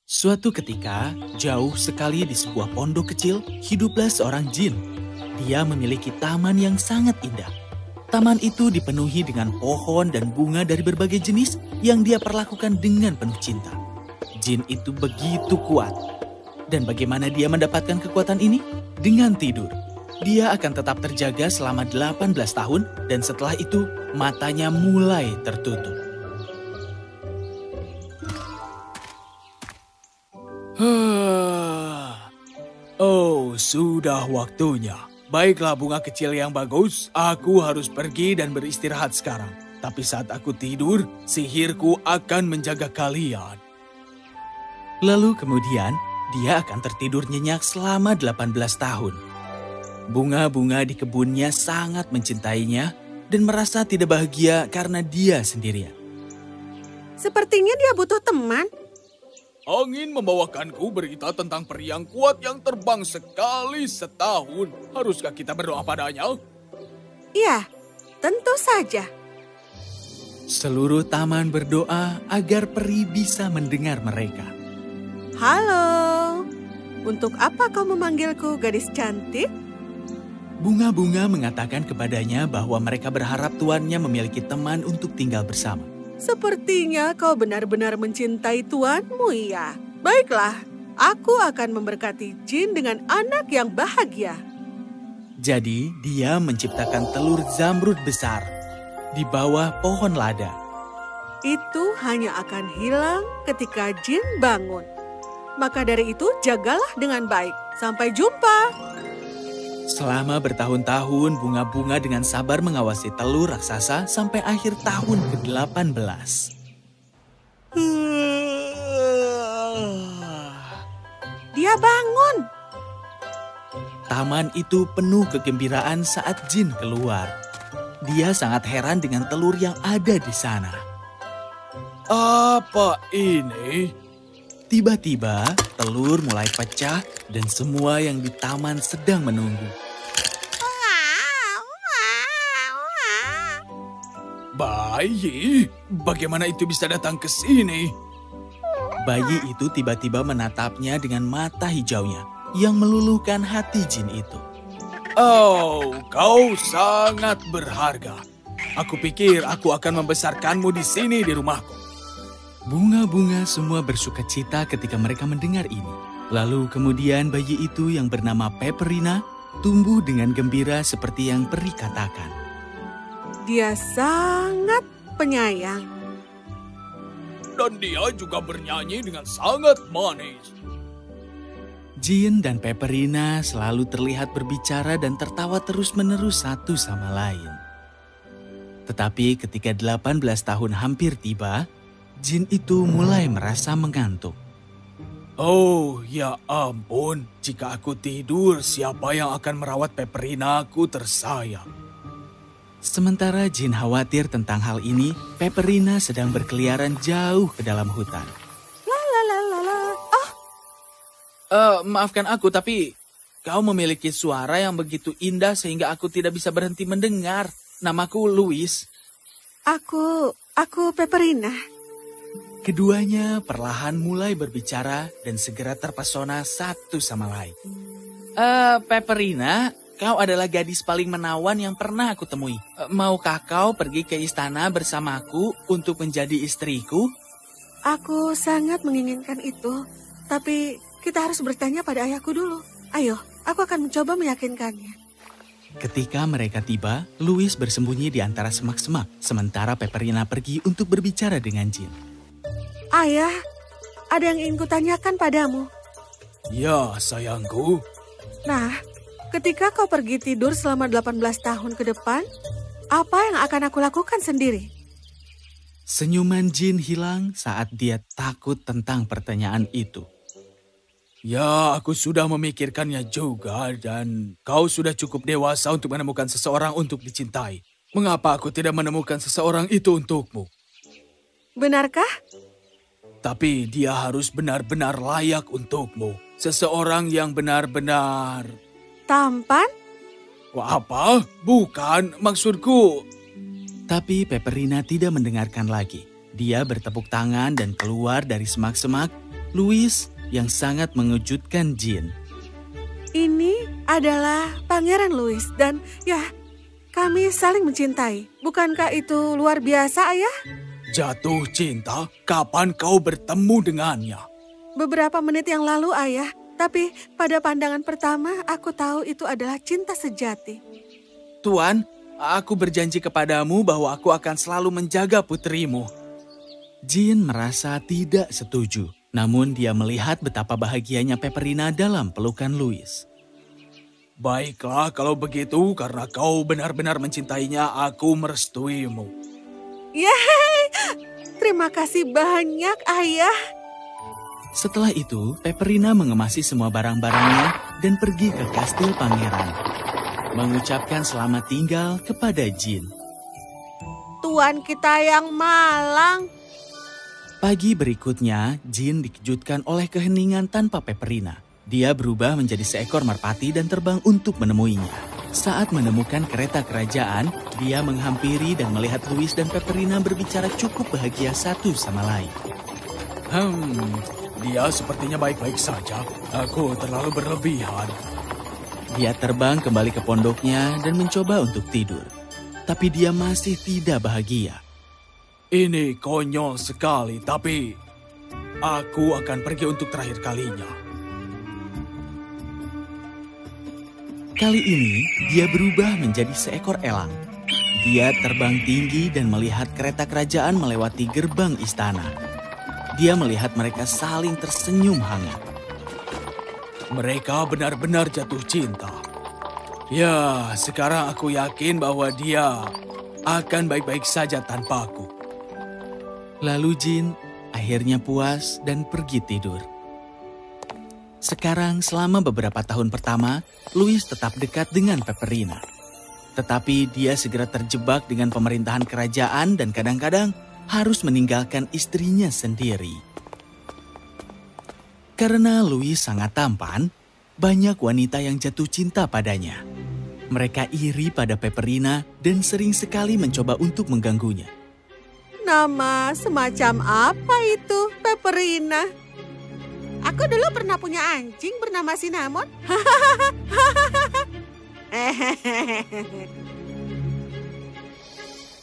Suatu ketika, jauh sekali di sebuah pondok kecil, hiduplah seorang jin. Dia memiliki taman yang sangat indah. Taman itu dipenuhi dengan pohon dan bunga dari berbagai jenis yang dia perlakukan dengan penuh cinta. Jin itu begitu kuat. Dan bagaimana dia mendapatkan kekuatan ini? Dengan tidur. Dia akan tetap terjaga selama 18 tahun dan setelah itu matanya mulai tertutup. Oh, sudah waktunya. Baiklah bunga kecil yang bagus, aku harus pergi dan beristirahat sekarang. Tapi saat aku tidur, sihirku akan menjaga kalian. Lalu kemudian, dia akan tertidur nyenyak selama 18 tahun. Bunga-bunga di kebunnya sangat mencintainya dan merasa tidak bahagia karena dia sendirian. Sepertinya dia butuh teman. Angin membawakanku berita tentang peri yang kuat yang terbang sekali setahun. Haruskah kita berdoa padanya? Ya, tentu saja. Seluruh taman berdoa agar peri bisa mendengar mereka. Halo, untuk apa kau memanggilku gadis cantik? Bunga-bunga mengatakan kepadanya bahwa mereka berharap tuannya memiliki teman untuk tinggal bersama. Sepertinya kau benar-benar mencintai tuanmu, ya. Baiklah, aku akan memberkati Jin dengan anak yang bahagia. Jadi, dia menciptakan telur zamrud besar di bawah pohon lada. Itu hanya akan hilang ketika Jin bangun. Maka dari itu, jagalah dengan baik. Sampai jumpa. Selama bertahun-tahun, bunga-bunga dengan sabar mengawasi telur raksasa sampai akhir tahun ke-18. Dia bangun. Taman itu penuh kegembiraan saat Jin keluar. Dia sangat heran dengan telur yang ada di sana. Apa ini? Tiba-tiba, telur mulai pecah dan semua yang di taman sedang menunggu. Bayi? Bagaimana itu bisa datang ke sini? Bayi itu tiba-tiba menatapnya dengan mata hijaunya yang meluluhkan hati Jin itu. Oh, kau sangat berharga. Aku pikir aku akan membesarkanmu di sini di rumahku. Bunga-bunga semua bersuka cita ketika mereka mendengar ini. Lalu kemudian bayi itu yang bernama Peperina tumbuh dengan gembira seperti yang peri katakan. Dia sangat penyayang. Dan dia juga bernyanyi dengan sangat manis. Jin dan Peperina selalu terlihat berbicara dan tertawa terus-menerus satu sama lain. Tetapi ketika 18 tahun hampir tiba, Jin itu mulai merasa mengantuk. Oh, ya ampun. Jika aku tidur, siapa yang akan merawat Peperinaku tersayang? Sementara Jin khawatir tentang hal ini, Peperina sedang berkeliaran jauh ke dalam hutan. Maafkan aku, tapi kau memiliki suara yang begitu indah sehingga aku tidak bisa berhenti mendengar. Namaku Louis. Aku Peperina. Keduanya perlahan mulai berbicara dan segera terpesona satu sama lain. Peperina, kau adalah gadis paling menawan yang pernah aku temui. Maukah kau pergi ke istana bersamaku untuk menjadi istriku? Aku sangat menginginkan itu, tapi kita harus bertanya pada ayahku dulu. Ayo, aku akan mencoba meyakinkannya. Ketika mereka tiba, Louis bersembunyi di antara semak-semak, sementara Peperina pergi untuk berbicara dengan Jin. Ayah, ada yang ingin kutanyakan padamu. Ya, sayangku. Nah, ketika kau pergi tidur selama 18 tahun ke depan, apa yang akan aku lakukan sendiri? Senyuman Jin hilang saat dia takut tentang pertanyaan itu. Ya, aku sudah memikirkannya juga dan kau sudah cukup dewasa untuk menemukan seseorang untuk dicintai. Mengapa aku tidak menemukan seseorang itu untukmu? Benarkah? Tapi dia harus benar-benar layak untukmu. Seseorang yang benar-benar... Tampan? Wah, apa? Bukan, maksudku... Tapi Peperina tidak mendengarkan lagi. Dia bertepuk tangan dan keluar dari semak-semak Louis yang sangat mengejutkan Jean. Ini adalah Pangeran Louis dan ya, kami saling mencintai. Bukankah itu luar biasa, Ayah? Jatuh cinta? Kapan kau bertemu dengannya? Beberapa menit yang lalu, Ayah. Tapi pada pandangan pertama, aku tahu itu adalah cinta sejati. Tuan, aku berjanji kepadamu bahwa aku akan selalu menjaga putrimu. Jean merasa tidak setuju. Namun dia melihat betapa bahagianya Peperina dalam pelukan Louis. Baiklah kalau begitu, karena kau benar-benar mencintainya, aku merestuimu. Yeay! Terima kasih banyak, Ayah. Setelah itu, Peperina mengemasi semua barang-barangnya dan pergi ke kastil pangeran. Mengucapkan selamat tinggal kepada Jean. Tuan kita yang malang. Pagi berikutnya, Jean dikejutkan oleh keheningan tanpa Peperina. Dia berubah menjadi seekor merpati dan terbang untuk menemuinya. Saat menemukan kereta kerajaan, dia menghampiri dan melihat Louis dan Peperina berbicara cukup bahagia satu sama lain. Dia sepertinya baik-baik saja. Aku terlalu berlebihan. Dia terbang kembali ke pondoknya dan mencoba untuk tidur. Tapi dia masih tidak bahagia. Ini konyol sekali, tapi aku akan pergi untuk terakhir kalinya. Kali ini, dia berubah menjadi seekor elang. Dia terbang tinggi dan melihat kereta kerajaan melewati gerbang istana. Dia melihat mereka saling tersenyum hangat. Mereka benar-benar jatuh cinta. Ya, sekarang aku yakin bahwa dia akan baik-baik saja tanpaku. Lalu Jean akhirnya puas dan pergi tidur. Sekarang selama beberapa tahun pertama, Louis tetap dekat dengan Peperina. Tetapi dia segera terjebak dengan pemerintahan kerajaan dan kadang-kadang harus meninggalkan istrinya sendiri. Karena Louis sangat tampan, banyak wanita yang jatuh cinta padanya. Mereka iri pada Peperina dan sering sekali mencoba untuk mengganggunya. Nama semacam apa itu, Peperina? Aku dulu pernah punya anjing bernama Cinnamon.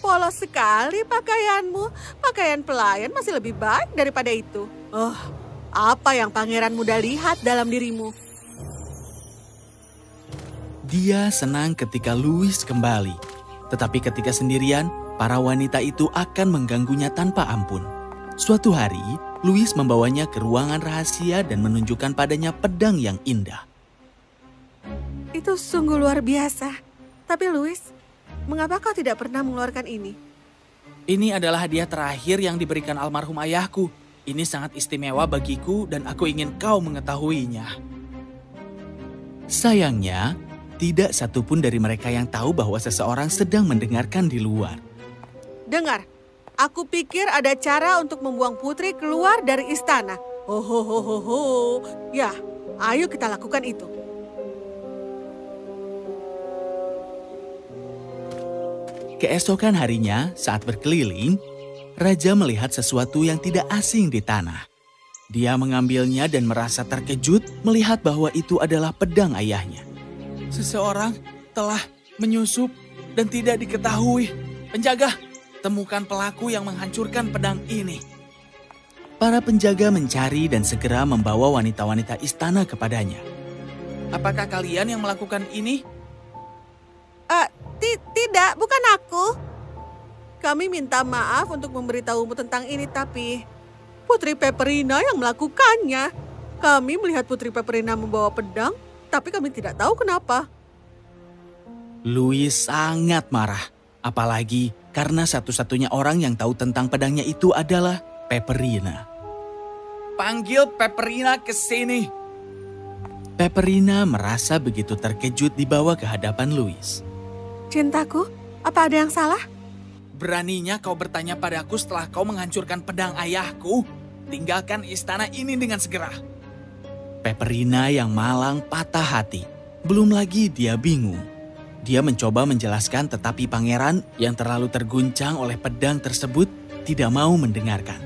Polos sekali pakaianmu. Pakaian pelayan masih lebih baik daripada itu. Oh, apa yang pangeran muda lihat dalam dirimu? Dia senang ketika Louis kembali. Tetapi ketika sendirian, para wanita itu akan mengganggunya tanpa ampun. Suatu hari, Louis membawanya ke ruangan rahasia dan menunjukkan padanya pedang yang indah. Itu sungguh luar biasa. Tapi Louis, mengapa kau tidak pernah mengeluarkan ini? Ini adalah hadiah terakhir yang diberikan almarhum ayahku. Ini sangat istimewa bagiku dan aku ingin kau mengetahuinya. Sayangnya, tidak satupun dari mereka yang tahu bahwa seseorang sedang mendengarkan di luar. Dengar, aku pikir ada cara untuk membuang putri keluar dari istana. Ho. Ya, ayo kita lakukan itu. Keesokan harinya, saat berkeliling, Raja melihat sesuatu yang tidak asing di tanah. Dia mengambilnya dan merasa terkejut melihat bahwa itu adalah pedang ayahnya. Seseorang telah menyusup dan tidak diketahui. Penjaga, temukan pelaku yang menghancurkan pedang ini. Para penjaga mencari dan segera membawa wanita-wanita istana kepadanya. Apakah kalian yang melakukan ini? Tidak, bukan aku. Kami minta maaf untuk memberitahumu tentang ini, tapi Putri Peperina yang melakukannya. Kami melihat Putri Peperina membawa pedang, tapi kami tidak tahu kenapa. Louis sangat marah, apalagi karena satu-satunya orang yang tahu tentang pedangnya itu adalah Peperina. Panggil Peperina ke sini. Peperina merasa begitu terkejut dibawa ke hadapan Louis. Cintaku, apa ada yang salah? Beraninya kau bertanya padaku setelah kau menghancurkan pedang ayahku? Tinggalkan istana ini dengan segera. Peperina yang malang patah hati. Belum lagi dia bingung. Dia mencoba menjelaskan tetapi pangeran yang terlalu terguncang oleh pedang tersebut tidak mau mendengarkan.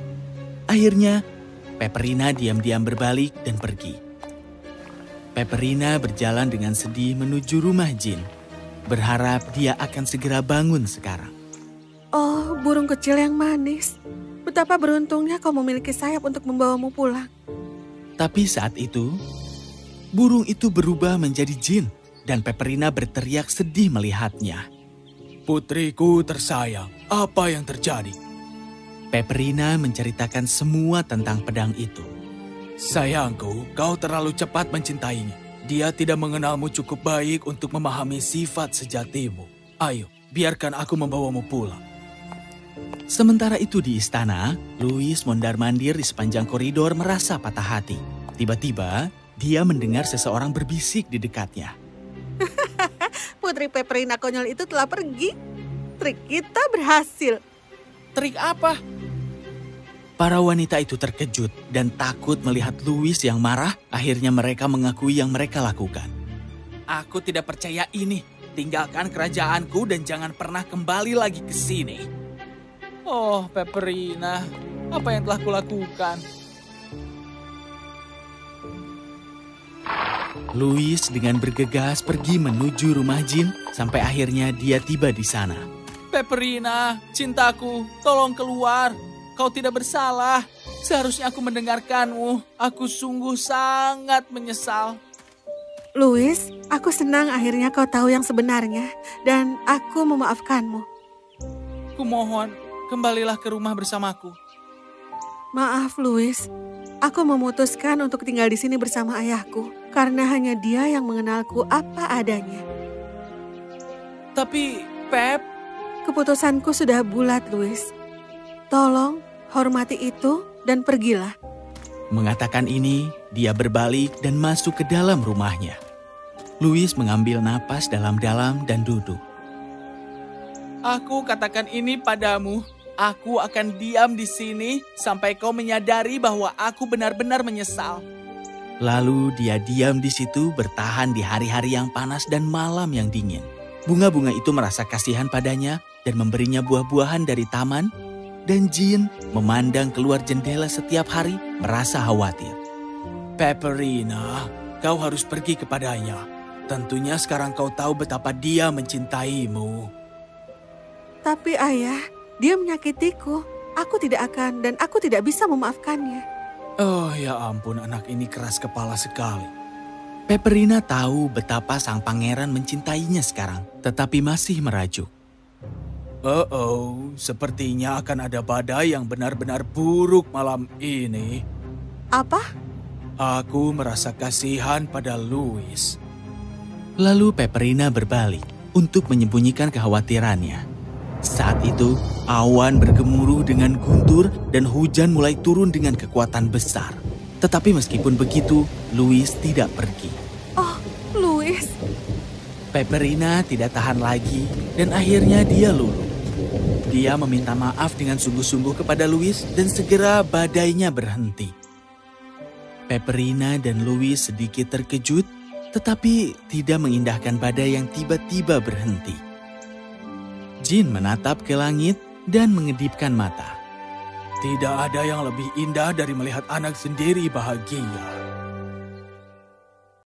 Akhirnya, Peperina diam-diam berbalik dan pergi. Peperina berjalan dengan sedih menuju rumah Jin, berharap dia akan segera bangun sekarang. Oh, burung kecil yang manis. Betapa beruntungnya kau memiliki sayap untuk membawamu pulang. Tapi saat itu, burung itu berubah menjadi Jin dan Peperina berteriak sedih melihatnya. Putriku tersayang, apa yang terjadi? Peperina menceritakan semua tentang pedang itu. Sayangku, kau terlalu cepat mencintainya. Dia tidak mengenalmu cukup baik untuk memahami sifat sejatimu. Ayo, biarkan aku membawamu pulang. Sementara itu di istana, Louis mondar-mandir di sepanjang koridor merasa patah hati. Tiba-tiba, dia mendengar seseorang berbisik di dekatnya. Putri Peperina konyol itu telah pergi. Trik kita berhasil. Trik apa? Para wanita itu terkejut dan takut melihat Louis yang marah. Akhirnya mereka mengakui yang mereka lakukan. Aku tidak percaya ini. Tinggalkan kerajaanku dan jangan pernah kembali lagi ke sini. Oh, Peperina, apa yang telah kulakukan? Louis dengan bergegas pergi menuju rumah Jin sampai akhirnya dia tiba di sana. Peperina, cintaku, tolong keluar. Kau tidak bersalah. Seharusnya aku mendengarkanmu. Aku sungguh sangat menyesal. Louis, aku senang akhirnya kau tahu yang sebenarnya. Dan aku memaafkanmu. Kumohon, kembalilah ke rumah bersamaku. Maaf, Louis. Aku memutuskan untuk tinggal di sini bersama ayahku. Karena hanya dia yang mengenalku apa adanya. Tapi, Pep... Keputusanku sudah bulat, Louis. Tolong, hormati itu dan pergilah. Mengatakan ini, dia berbalik dan masuk ke dalam rumahnya. Louis mengambil napas dalam-dalam dan duduk. Aku katakan ini padamu. Aku akan diam di sini sampai kau menyadari bahwa aku benar-benar menyesal. Lalu dia diam di situ bertahan di hari-hari yang panas dan malam yang dingin. Bunga-bunga itu merasa kasihan padanya dan memberinya buah-buahan dari taman. Dan Jin memandang keluar jendela setiap hari merasa khawatir. Peperina, kau harus pergi kepadanya. Tentunya sekarang kau tahu betapa dia mencintaimu. Tapi ayah, dia menyakitiku. Aku tidak akan dan aku tidak bisa memaafkannya. Oh ya ampun, anak ini keras kepala sekali. Peperina tahu betapa sang pangeran mencintainya sekarang, tetapi masih merajuk. Sepertinya akan ada badai yang benar-benar buruk malam ini. Apa? Aku merasa kasihan pada Louis. Lalu Peperina berbalik untuk menyembunyikan kekhawatirannya. Saat itu, awan bergemuruh dengan guntur dan hujan mulai turun dengan kekuatan besar. Tetapi meskipun begitu, Louis tidak pergi. Oh, Louis. Peperina tidak tahan lagi dan akhirnya dia luluh. Dia meminta maaf dengan sungguh-sungguh kepada Louis dan segera badainya berhenti. Peperina dan Louis sedikit terkejut, tetapi tidak mengindahkan badai yang tiba-tiba berhenti. Jin menatap ke langit dan mengedipkan mata. Tidak ada yang lebih indah dari melihat anak sendiri bahagia.